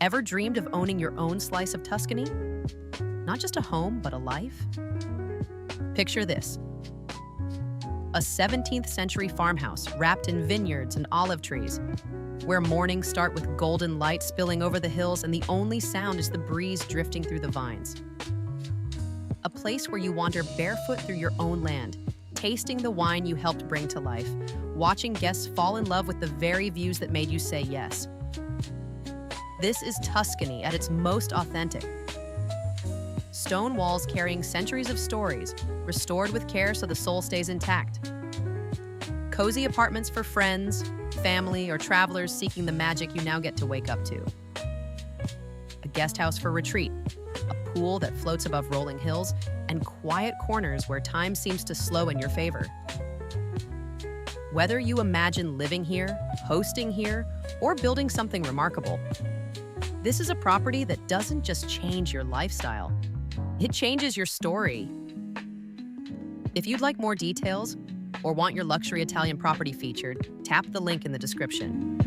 Ever dreamed of owning your own slice of Tuscany? Not just a home, but a life? Picture this: a 17th century farmhouse wrapped in vineyards and olive trees, where mornings start with golden light spilling over the hills and the only sound is the breeze drifting through the vines. A place where you wander barefoot through your own land, tasting the wine you helped bring to life, watching guests fall in love with the very views that made you say yes. This is Tuscany at its most authentic. Stone walls carrying centuries of stories, restored with care so the soul stays intact. Cozy apartments for friends, family, or travelers seeking the magic you now get to wake up to. A guest house for retreat, a pool that floats above rolling hills, and quiet corners where time seems to slow in your favor. Whether you imagine living here, hosting here, or building something remarkable, this is a property that doesn't just change your lifestyle, it changes your story. If you'd like more details or want your luxury Italian property featured, tap the link in the description.